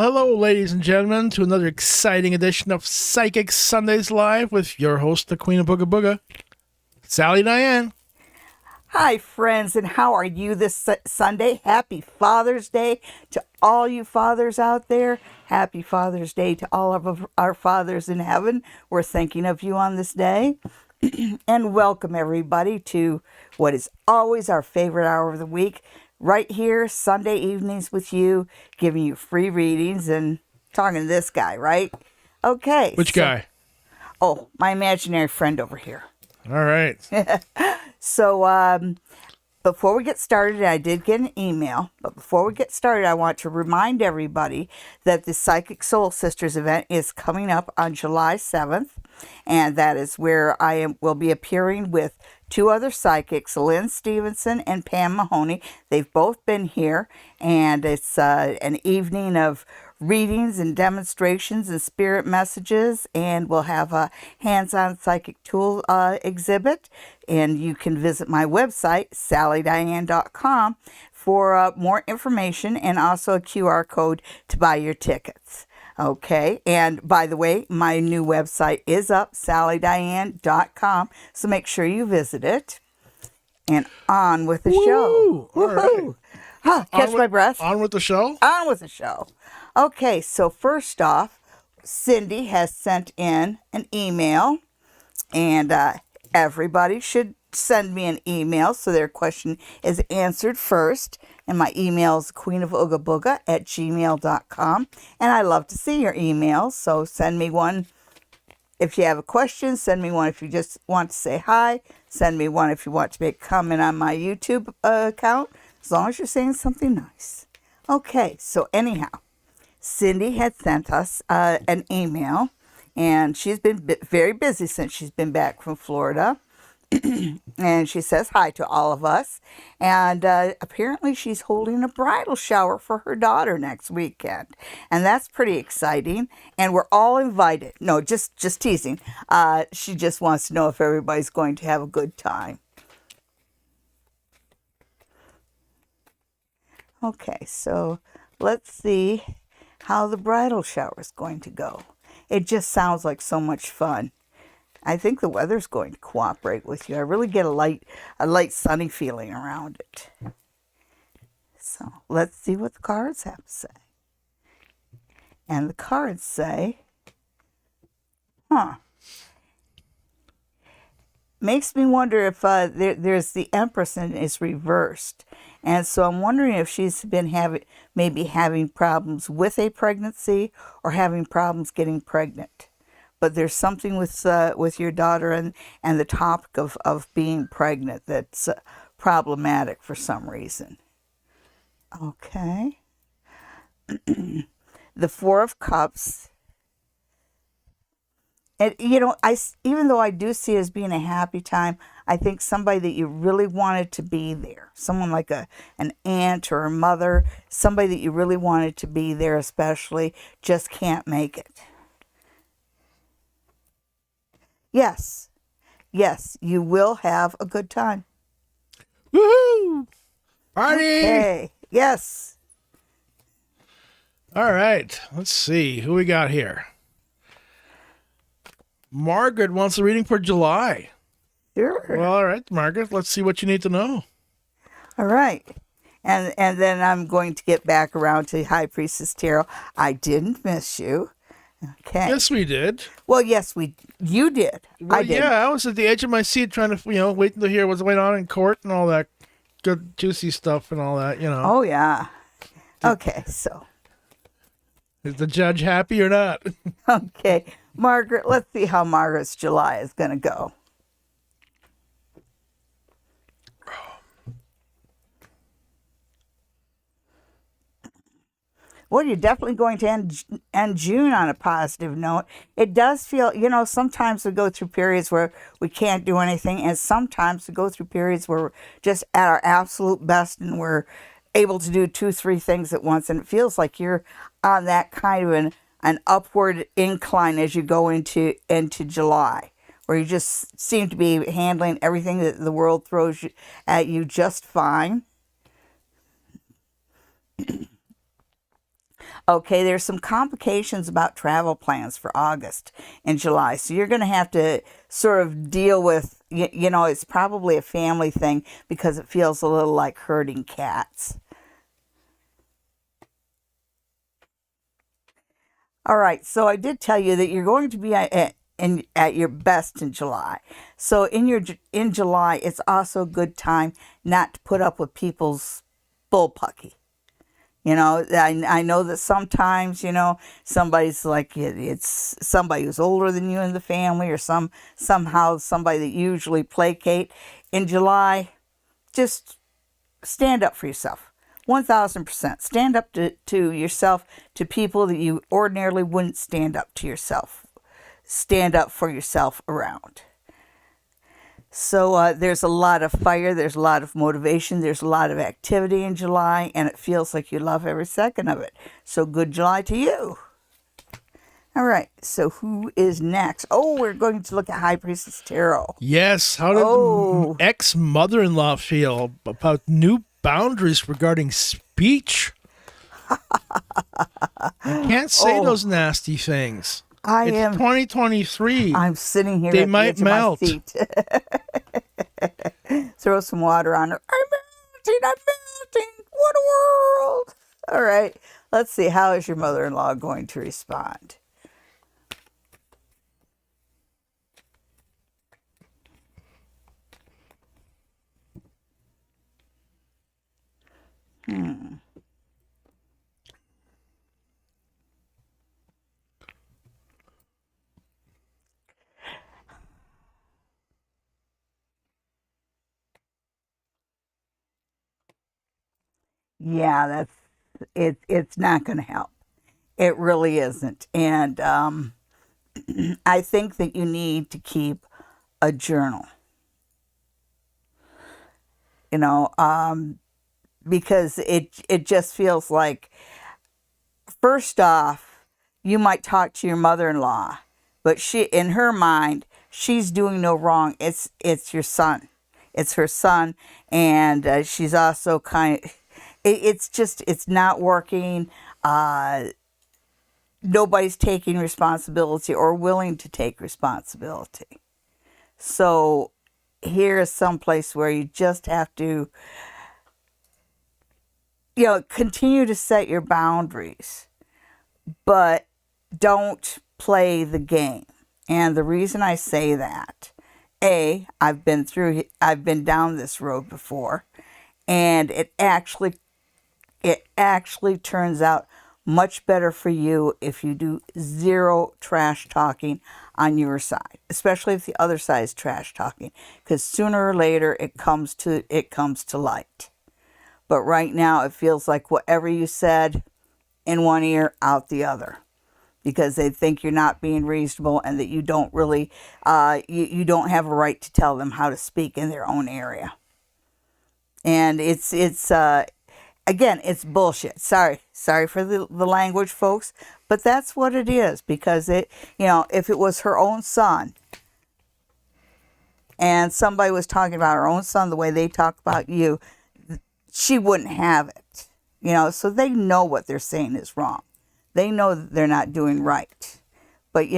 hello, ladies and gentlemen, to another exciting edition of Psychic Sundays Live with your host, the Queen of Booga Booga, Sally Diane. Hi, friends, and how are you this Sunday? Happy Father's Day to all you fathers out there. Happy Father's Day to all of our fathers in heaven. We're thinking of you on this day. And welcome, everybody, to what is always our favorite hour of the week. Right here, Sunday evenings with you, giving you free readings and talking to this guy, right? Okay. Which guy? Oh, my imaginary friend over here. All right. So, before we get started, I did get an email, but before we get started, I want to remind everybody that the Psychic Soul Sisters event is coming up on July 7th, and that is where will be appearing with two other psychics, Lynn Stevenson and Pam Mahoney. They've both been here, and it's an evening of readings and demonstrations and spirit messages, and we'll have a hands-on psychic tool exhibit. And you can visit my website, sallydiane.com, for more information and also a QR code to buy your tickets. Okay, and by the way, my new website is up, sallydiane.com, so make sure you visit it. And on with the show. All right. Catch my breath. On with the show? On with the show. Okay, so first off, Cindy has sent in an email, and everybody should send me an email so their question is answered first. And my email is queenofoogaboga@gmail.com. And I love to see your emails, so send me one if you have a question. Send me one if you just want to say hi. Send me one if you want to make a comment on my YouTube account, as long as you're saying something nice. Okay, so anyhow, Cindy had sent us an email, and she's been very busy since she's been back from Florida. And she says hi to all of us. And apparently she's holding a bridal shower for her daughter next weekend. And that's pretty exciting. And we're all invited. No, just teasing. She just wants to know if everybody's going to have a good time. Okay, so let's see how the bridal shower is going to go. It just sounds like so much fun. I think the weather's going to cooperate with you. I really get a light sunny feeling around it. So let's see what the cards have to say. And the cards say, makes me wonder if there's the Empress and it's reversed. And so I'm wondering if she's been having problems with a pregnancy or having problems getting pregnant. But there's something with your daughter and the topic of being pregnant that's problematic for some reason. Okay. The Four of Cups. And, even though I do see it as being a happy time, I think somebody that you really wanted to be there, someone like an aunt or a mother, somebody that you really wanted to be there especially, just can't make it. Yes, you will have a good time. Woohoo! Party! Okay, yes. All right, let's see who we got here. Margaret wants a reading for July. Sure. Well, all right, Margaret, let's see what you need to know. All right. And then I'm going to get back around to High Priestess Tarot. I didn't miss you. Okay. Yes, we did. Well, yes, you did. Well, I did. Yeah, I was at the edge of my seat trying to, waiting to hear what's going on in court and all that good, juicy stuff and all that, Oh, yeah. Okay, so. Is the judge happy or not? Okay. Margaret, let's see how Margaret's July is going to go. Well, you're definitely going to end June on a positive note. It does feel, sometimes we go through periods where we can't do anything, and sometimes we go through periods where we're just at our absolute best and we're able to do 2-3 things at once. And it feels like you're on that kind of an upward incline as you go into July, where you just seem to be handling everything that the world throws at you just fine. Okay, there's some complications about travel plans for August and July. So you're going to have to sort of deal with, it's probably a family thing because it feels a little like herding cats. All right, so I did tell you that you're going to be at your best in July. So in July, it's also a good time not to put up with people's bullpucky. I know that sometimes, somebody's like, it's somebody who's older than you in the family or somehow somebody that you usually placate. In July, just stand up for yourself. 1000%. Stand up to yourself, to people that you ordinarily wouldn't stand up to yourself. Stand up for yourself around. So there's a lot of fire, there's a lot of motivation, there's a lot of activity in July, and it feels like you love every second of it. So good July to you. All right, so who is next? Oh, we're going to look at High Priestess Tarot. Yes, how did ex-mother-in-law feel about new boundaries regarding speech? You can't say those nasty things. It's 2023. I'm sitting here. They at might the edge melt. Of my seat. Throw some water on her. I'm melting. What a world! All right, let's see. How is your mother-in-law going to respond? Yeah, that's it. It's not going to help. It really isn't. And I think that you need to keep a journal. Because it just feels like, first off, you might talk to your mother-in-law, but in her mind, she's doing no wrong. It's your son. It's her son, and she's also it's not working. Nobody's taking responsibility or willing to take responsibility. So here is some place where you just have to, continue to set your boundaries, but don't play the game. And the reason I say that, I've been down this road before, and it actually turns out much better for you if you do zero trash talking on your side, especially if the other side is trash talking, because sooner or later it comes to light. But right now it feels like whatever you said in one ear, out the other, because they think you're not being reasonable and that you don't really you don't have a right to tell them how to speak in their own area. And it's again, it's bullshit. Sorry for the language, folks, but that's what it is. Because if it was her own son, and somebody was talking about her own son the way they talk about you, she wouldn't have it. So they know what they're saying is wrong. They know that they're not doing right. But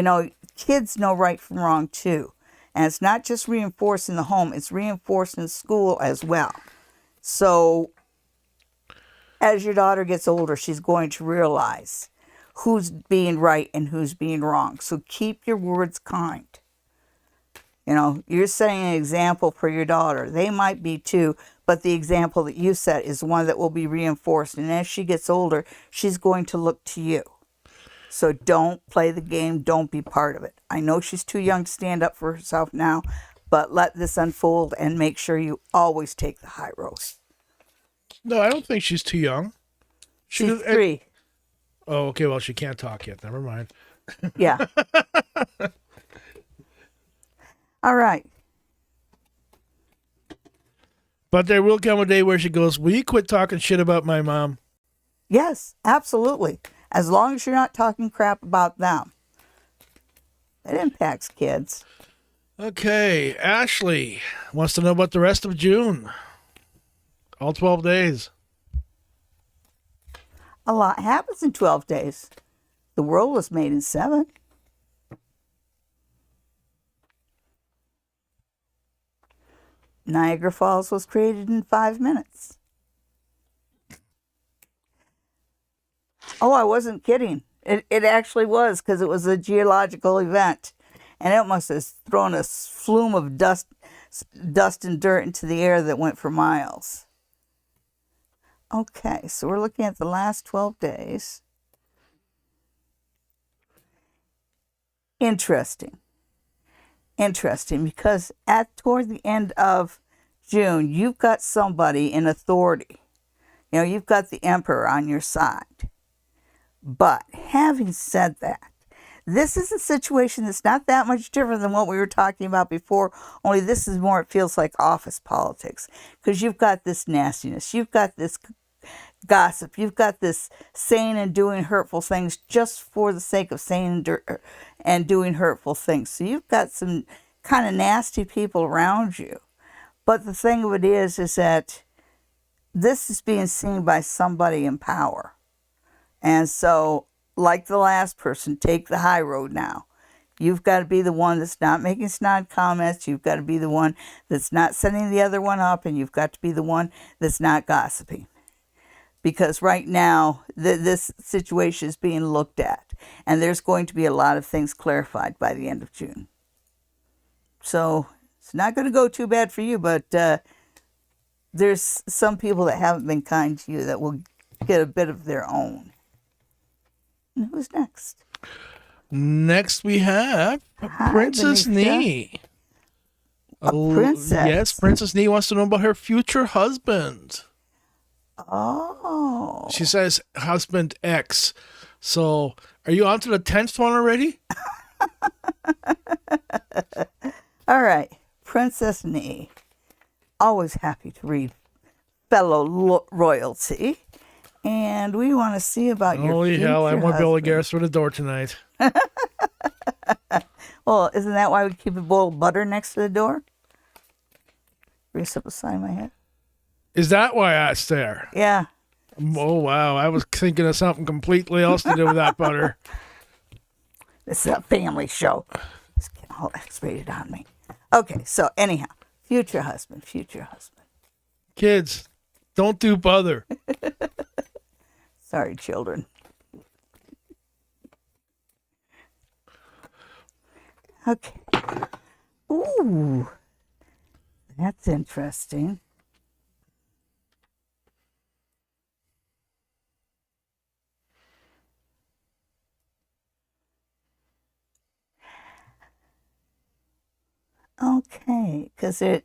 kids know right from wrong too, and it's not just reinforced in the home; it's reinforced in school as well. So as your daughter gets older, she's going to realize who's being right and who's being wrong. So keep your words kind. You're setting an example for your daughter. They might be too, but the example that you set is one that will be reinforced. And as she gets older, she's going to look to you. So don't play the game. Don't be part of it. I know she's too young to stand up for herself now, but let this unfold and make sure you always take the high road. No, I don't think she's too young. She's 3. Oh, okay. Well, she can't talk yet. Never mind. Yeah. All right. But there will come a day where she goes, "Will you quit talking shit about my mom?" Yes, absolutely. As long as you're not talking crap about them. It impacts kids. Okay. Ashley wants to know about the rest of June. All 12 days. A lot happens in 12 days. The world was made in 7. Niagara Falls was created in 5 minutes. Oh, I wasn't kidding. It actually was, because it was a geological event. And it must have thrown a flume of dust and dirt into the air that went for miles. Okay, so we're looking at the last 12 days. Interesting, because toward the end of June, you've got somebody in authority. You know, you've got the emperor on your side. But having said that, this is a situation that's not that much different than what we were talking about before, only this is more, it feels like office politics. Because you've got this nastiness, you've got this gossip, you've got this saying and doing hurtful things just for the sake of saying and doing hurtful things. So you've got some kind of nasty people around you. But the thing of it is that this is being seen by somebody in power. And so, like the last person, take the high road now. You've got to be the one that's not making snide comments. You've got to be the one that's not setting the other one up. And you've got to be the one that's not gossiping. Because right now, this situation is being looked at. And there's going to be a lot of things clarified by the end of June. So, it's not going to go too bad for you. But there's some people that haven't been kind to you that will get a bit of their own. And who's next? Next we have Princess Benicia. Nee. A princess? Yes, Princess Nee wants to know about her future husband. Oh. She says husband X. So, are you on to the 10th one already? All right. Princess Nee. Always happy to read fellow royalty. And we want to see about your Holy future hell, I won't be able to husband. get us through the door tonight. Well, isn't that why we keep a bowl of butter next to the door? Raise up the side of my head. Is that why that's there? Yeah. Oh, wow. I was thinking of something completely else to do with that butter. This is a family show. It's getting all X-rated on me. Okay, so anyhow, future husband. Kids, don't do butter. Sorry, children. Okay. Ooh, that's interesting. Okay, because it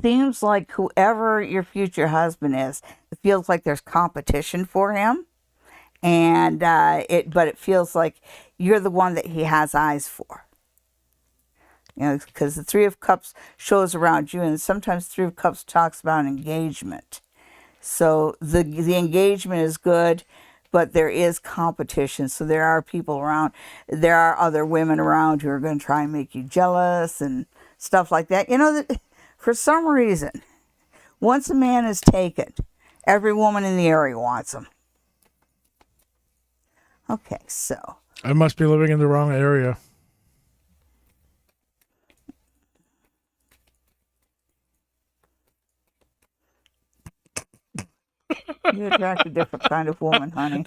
seems like whoever your future husband is, it feels like there's competition for him, and but it feels like you're the one that he has eyes for. You know, because the Three of Cups shows around you, and sometimes Three of Cups talks about engagement. So the engagement is good, but there is competition. So there are people around. There are other women around who are going to try and make you jealous and stuff like that. You know, that for some reason, once a man is taken, every woman in the area wants him. Okay, so. I must be living in the wrong area. You attract a different kind of woman, honey.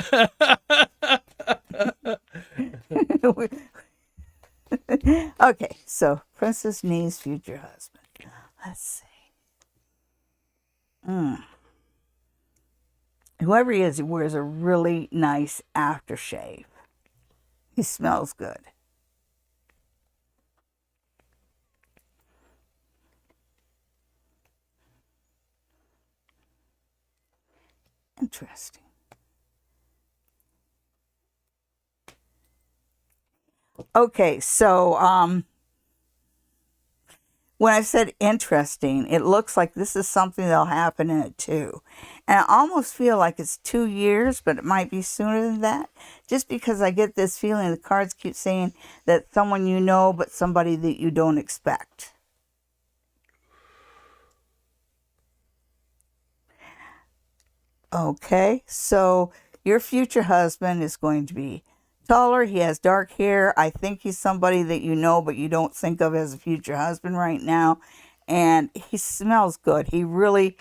Okay, so Princess Nee's future husband. Let's see. Whoever he is, he wears a really nice aftershave. He smells good. Interesting. Okay, so when I said interesting, it looks like this is something that'll happen in it too. And I almost feel like it's 2 years, but it might be sooner than that. Just because I get this feeling, the cards keep saying that someone you know, but somebody that you don't expect. Okay, so your future husband is going to be taller. He has dark hair. I think he's somebody that you know, but you don't think of as a future husband right now. And he smells good. He really,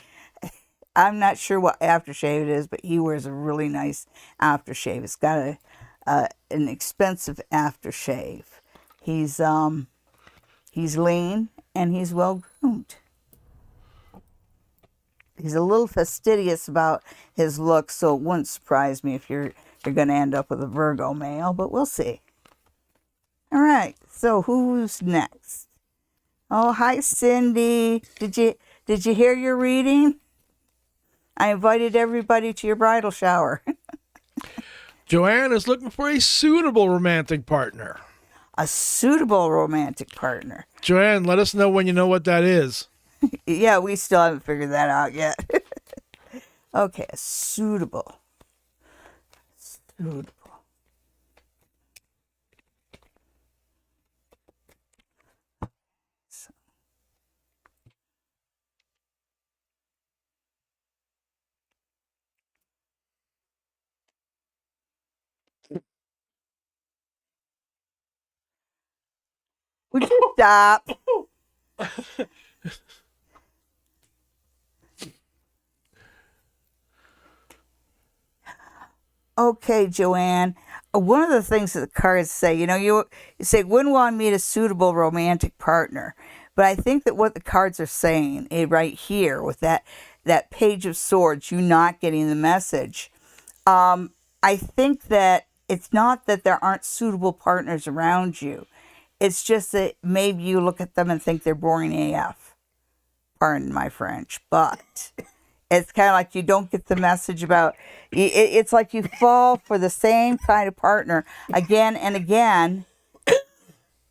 I'm not sure what aftershave it is, but he wears a really nice aftershave. It's got an expensive aftershave. He's lean and he's well groomed. He's a little fastidious about his looks, so it wouldn't surprise me if you're going to end up with a Virgo male, but we'll see. All right, so who's next? Oh, hi, Cindy. Did you hear your reading? I invited everybody to your bridal shower. Joanne is looking for a suitable romantic partner. A suitable romantic partner. Joanne, let us know when you know what that is. Yeah, we still haven't figured that out yet. Okay, suitable. Suitable. Would you stop? Okay, Joanne. One of the things that the cards say, you say, when will I meet a suitable romantic partner? But I think that what the cards are saying right here with that Page of Swords, you not getting the message. I think that it's not that there aren't suitable partners around you. It's just that maybe you look at them and think they're boring AF. Pardon my French, but it's kind of like you don't get the message about. It's like you fall for the same kind of partner again and again.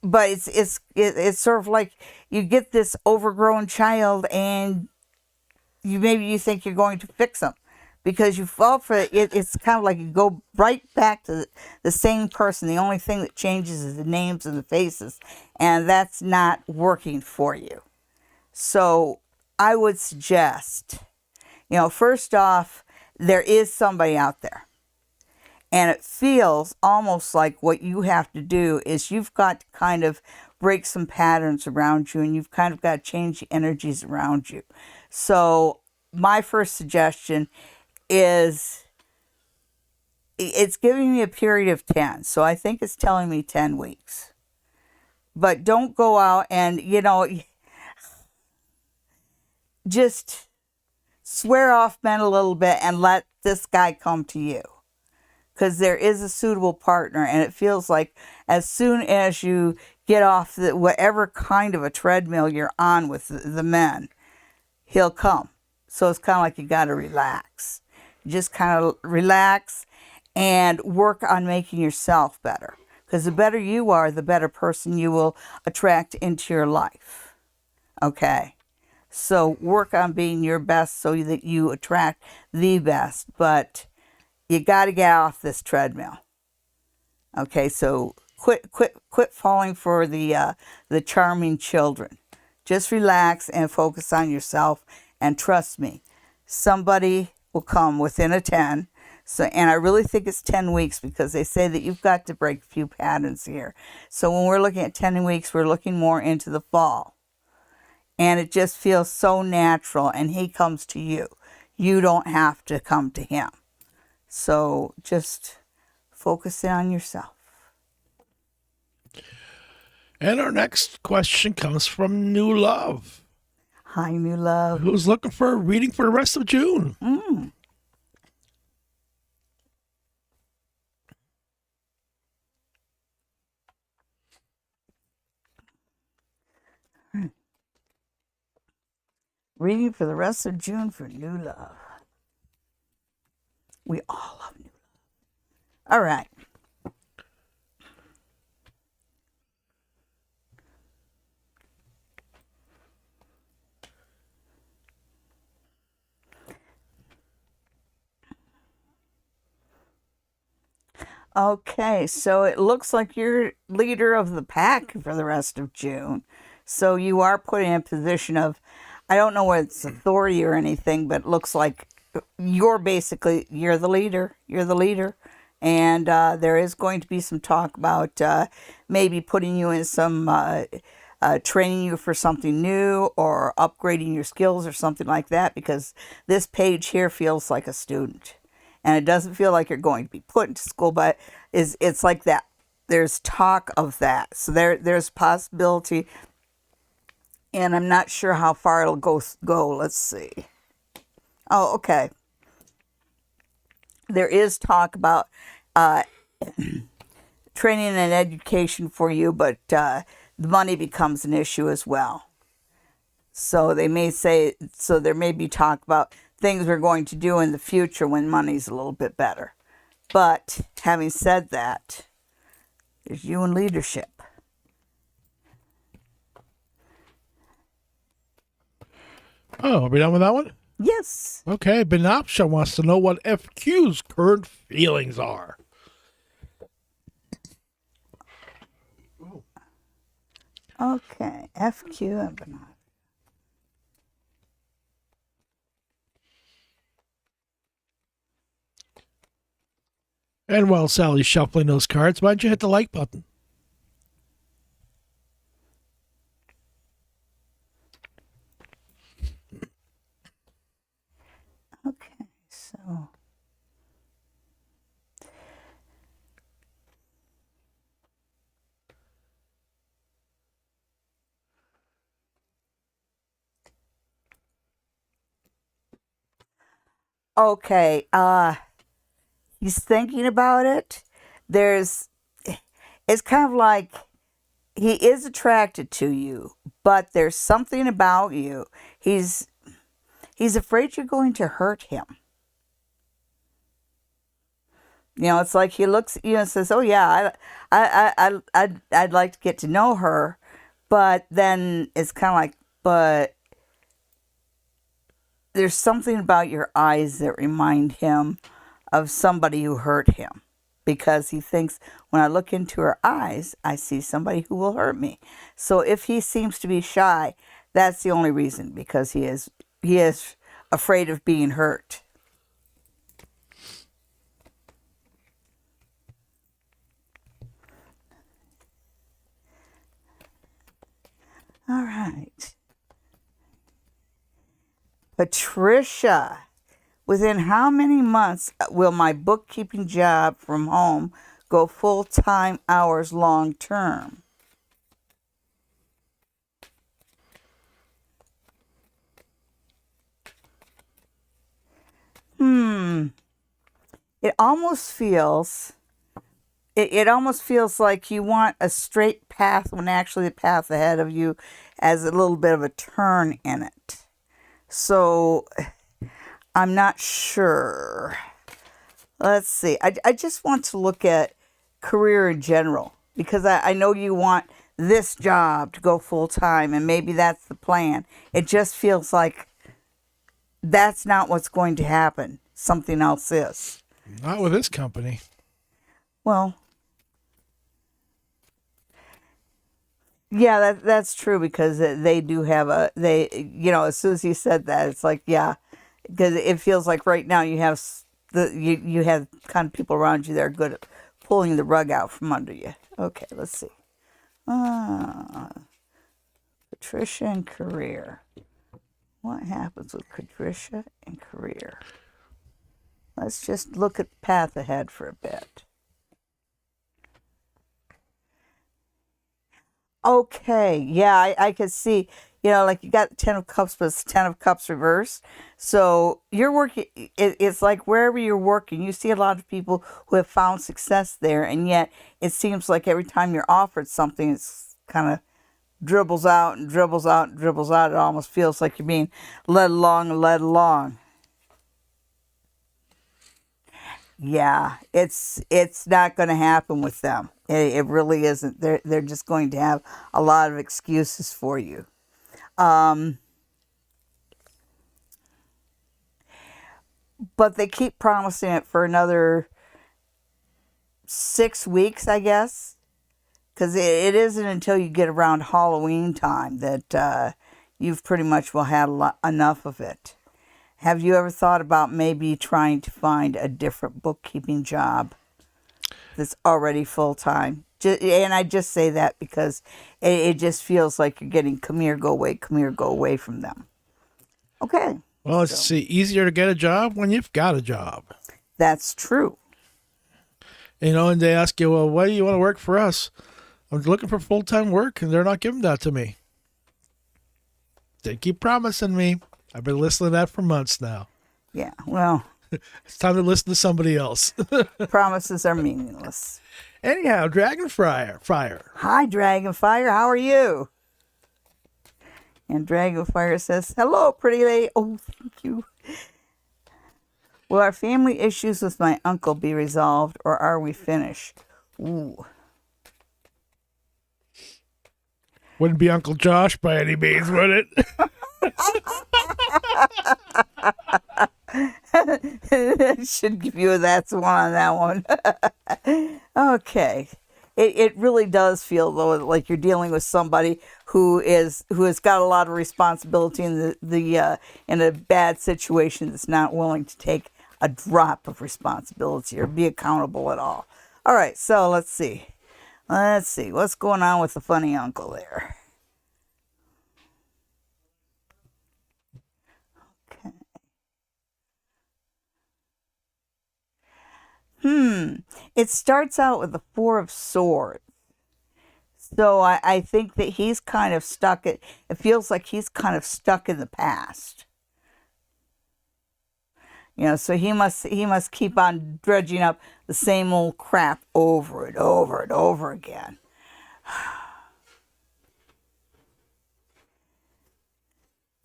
But it's sort of like you get this overgrown child, and you think you're going to fix them. Because you fall for it, it's kind of like you go right back to the same person. The only thing that changes is the names and the faces, and that's not working for you. So I would suggest, first off, there is somebody out there. And it feels almost like what you have to do is you've got to kind of break some patterns around you, and you've kind of got to change the energies around you. So my first suggestion is, it's giving me a period of 10. So I think it's telling me 10 weeks. But don't go out and, just swear off men a little bit and let this guy come to you. Because there is a suitable partner, and it feels like as soon as you get off whatever kind of a treadmill you're on with the men, he'll come. So it's kind of like you got to relax. Just kind of relax and work on making yourself better. Because the better you are, the better person you will attract into your life. Okay? So work on being your best so that you attract the best. But you got to get off this treadmill. Okay? So quit falling for the charming children. Just relax and focus on yourself. And trust me, somebody will come within a 10. So, and I really think it's 10 weeks because they say that you've got to break a few patterns here. So when we're looking at 10 weeks, we're looking more into the fall. And it just feels so natural, and he comes to you. You don't have to come to him. So just focus in on yourself. And our next question comes from New Love. Hi, New Love. Who's looking for a reading for the rest of June. Reading for the rest of June for New Love. We all love New Love. All right. Okay, so it looks like you're leader of the pack for the rest of June. So you are put in a position of, I don't know whether it's authority or anything, but it looks like you're the leader. You're the leader. And there is going to be some talk about maybe putting you in some, training you for something new or upgrading your skills or something like that, because this page here feels like a student. And it doesn't feel like you're going to be put into school, but it's like that. There's talk of that. So there's possibility, and I'm not sure how far it'll go. Let's see. Oh, okay. There is talk about training and education for you, but the money becomes an issue as well. So there may be talk about things we're going to do in the future when money's a little bit better. But having said that, there's you in leadership. Oh, are we done with that one? Yes. Okay, Benopsha wants to know what FQ's current feelings are. Okay, FQ and Bernard. And while Sally's shuffling those cards, why don't you hit the like button? Okay, so okay, he's thinking about it. It's kind of like he is attracted to you, but there's something about you. He's afraid you're going to hurt him. You know, it's like he looks at you and says, "Oh yeah, I'd like to get to know her," but then it's kind of like, but there's something about your eyes that remind him of somebody who hurt him, because he thinks, when I look into her eyes, I see somebody who will hurt me. So if he seems to be shy, that's the only reason, because he is afraid of being hurt. All right. Patricia, within how many months will my bookkeeping job from home go full-time hours long-term? It almost feels like you want a straight path when actually the path ahead of you has a little bit of a turn in it. So I'm not sure. Let's see. I just want to look at career in general, because I know you want this job to go full time, and maybe that's the plan. It just feels like that's not what's going to happen. Something else is. Not with this company. Well, yeah, that's true, because they do have as soon as he said that, it's like, yeah, because it feels like right now you have you have kind of people around you that are good at pulling the rug out from under you. Okay, let's see. Patricia and career. What happens with Patricia and career? Let's just look at the path ahead for a bit. Okay, yeah, I could see, like you got the Ten of Cups, but it's Ten of Cups reversed. So you're working, it's like wherever you're working, you see a lot of people who have found success there, and yet it seems like every time you're offered something, it's kind of dribbles out and dribbles out and dribbles out. It almost feels like you're being led along and led along. Yeah, it's not going to happen with them. It really isn't. They're just going to have a lot of excuses for you. But they keep promising it for another 6 weeks, I guess, because it isn't until you get around Halloween time that you've pretty much will have enough of it. Have you ever thought about maybe trying to find a different bookkeeping job that's already full-time? And I just say that because it just feels like you're getting come here, go away from them. Okay. Well, it's easier to get a job when you've got a job. That's true. And they ask you, well, why do you want to work for us? I'm looking for full-time work, and they're not giving that to me. They keep promising me. I've been listening to that for months now. Yeah, well. It's time to listen to somebody else. Promises are meaningless. Anyhow, Dragonfire. Hi, Dragonfire. How are you? And Dragonfire says, hello, pretty lady. Oh, thank you. Will our family issues with my uncle be resolved, or are we finished? Ooh. Wouldn't be Uncle Josh by any means, would it? I should give you that's one on that one. Okay. It really does feel though like you're dealing with somebody who has got a lot of responsibility in a bad situation that's not willing to take a drop of responsibility or be accountable at all. All right, so let's see. What's going on with the funny uncle there. It starts out with the Four of Swords. So I think that he's kind of stuck. It feels like he's kind of stuck in the past. So he must keep on dredging up the same old crap over and over and over again.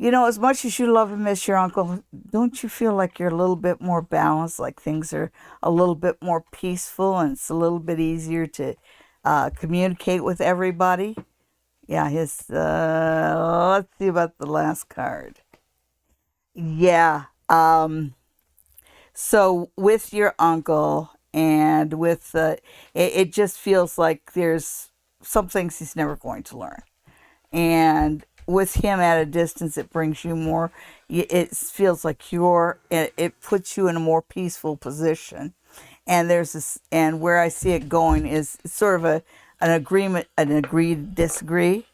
As much as you love and miss your uncle, don't you feel like you're a little bit more balanced, like things are a little bit more peaceful and it's a little bit easier to communicate with everybody? Yeah, let's see about the last card. Yeah, so with your uncle and with, it just feels like there's some things he's never going to learn. And with him at a distance, it brings you more, it feels like it puts you in a more peaceful position. And there's this, and where I see it going is sort of an agreement, an agree to disagree.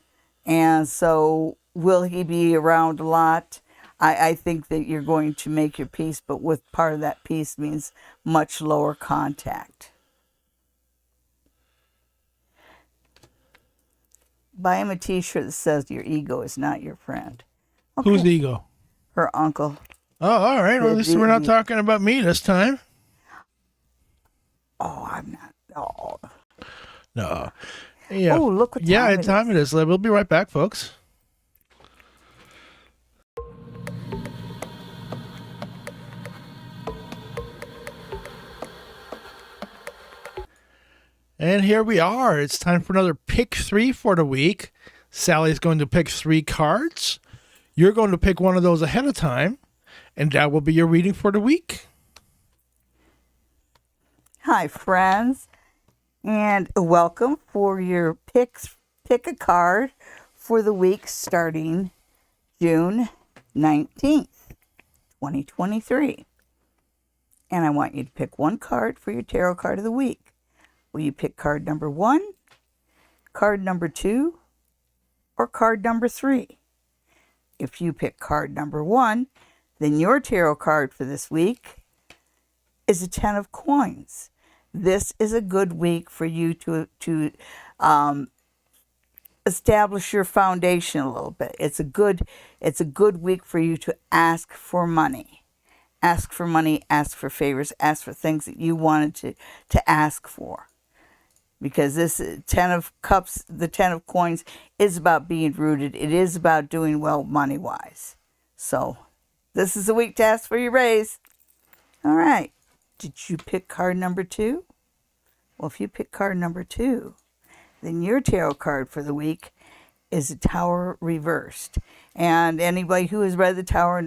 And so will he be around a lot? I think that you're going to make your peace, but with part of that peace means much lower contact. Buy him a t-shirt that says your ego is not your friend. Okay. Whose ego? Her uncle. Oh, all right. Well, at least we're not talking about me this time. Oh, I'm not. Oh. No. Yeah. Oh, look what time it is. We'll be right back, folks. And here we are. It's time for another pick 3 for the week. Sally's going to pick 3 cards. You're going to pick one of those ahead of time, and that will be your reading for the week. Hi, friends, and welcome for your picks. Pick a card for the week starting June 19th, 2023. And I want you to pick one card for your tarot card of the week. Will you pick card number 1, card number 2, or card number 3? If you pick card number 1, then your tarot card for this week is a 10 of coins. This is a good week for you to establish your foundation a little bit. It's a good week for you to ask for money. Ask for money, ask for favors, ask for things that you wanted to ask for. Because this 10 of cups, the 10 of coins, is about being rooted. It is about doing well money-wise. So, this is a week to ask for your raise. All right. Did you pick card number 2? Well, if you pick card number 2, then your tarot card for the week is a Tower reversed. And anybody who has read the tarot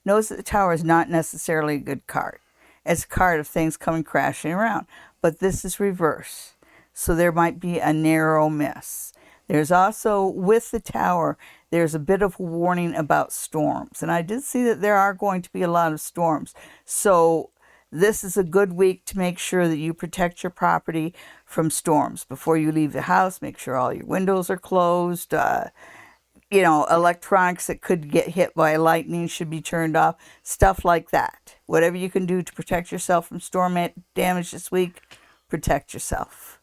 knows that the Tower is not necessarily a good card. It's a card of things coming crashing around. But this is reverse. So there might be a narrow miss. There's also, with the Tower, there's a bit of a warning about storms. And I did see that there are going to be a lot of storms. So this is a good week to make sure that you protect your property from storms. Before you leave the house, make sure all your windows are closed. Electronics that could get hit by lightning should be turned off. Stuff like that. Whatever you can do to protect yourself from storm damage this week, protect yourself.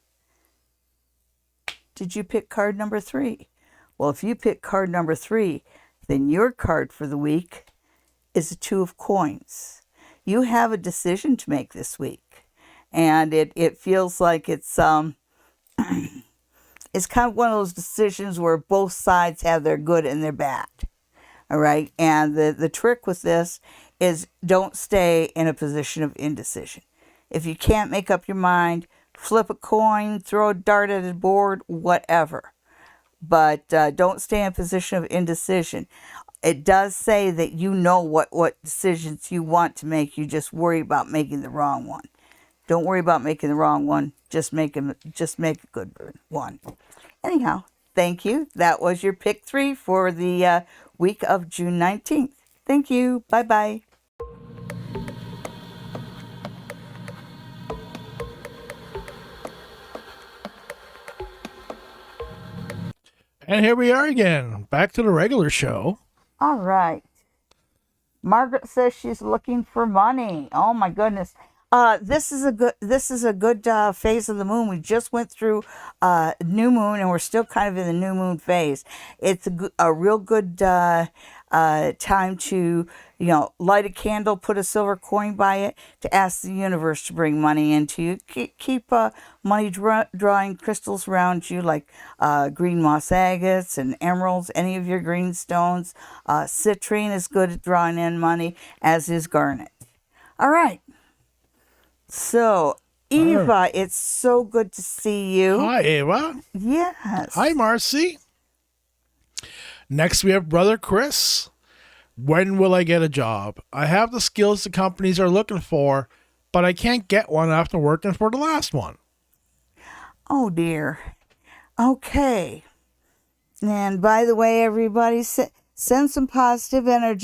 Did you pick card number 3? Well, if you pick card number 3, then your card for the week is a 2 of coins. You have a decision to make this week. And it feels like it's it's kind of one of those decisions where both sides have their good and their bad. All right. And the trick with this is don't stay in a position of indecision. If you can't make up your mind, flip a coin, throw a dart at a board, whatever. But don't stay in a position of indecision. It does say that you know what decisions you want to make. You just worry about making the wrong one. Don't worry about making the wrong one. Just make a good one. Anyhow, thank you. That was your pick 3 for the week of June 19th. Thank you. Bye-bye. And here we are again, back to the regular show. All right. Margaret says she's looking for money. Oh my goodness. This is a good phase of the moon. We just went through new moon, and we're still kind of in the new moon phase. It's a real good time to light a candle, put a silver coin by it, to ask the universe to bring money into you. Keep money drawing crystals around you, like green moss agates and emeralds, any of your green stones. Citrine is good at drawing in money, as is garnet. All right. So, Eva, it's so good to see you. Hi, Eva. Yes. Hi, Marcy. Next, we have Brother Chris. When will I get a job? I have the skills the companies are looking for, but I can't get one after working for the last one. Oh, dear. Okay. And by the way, everybody, send some positive energy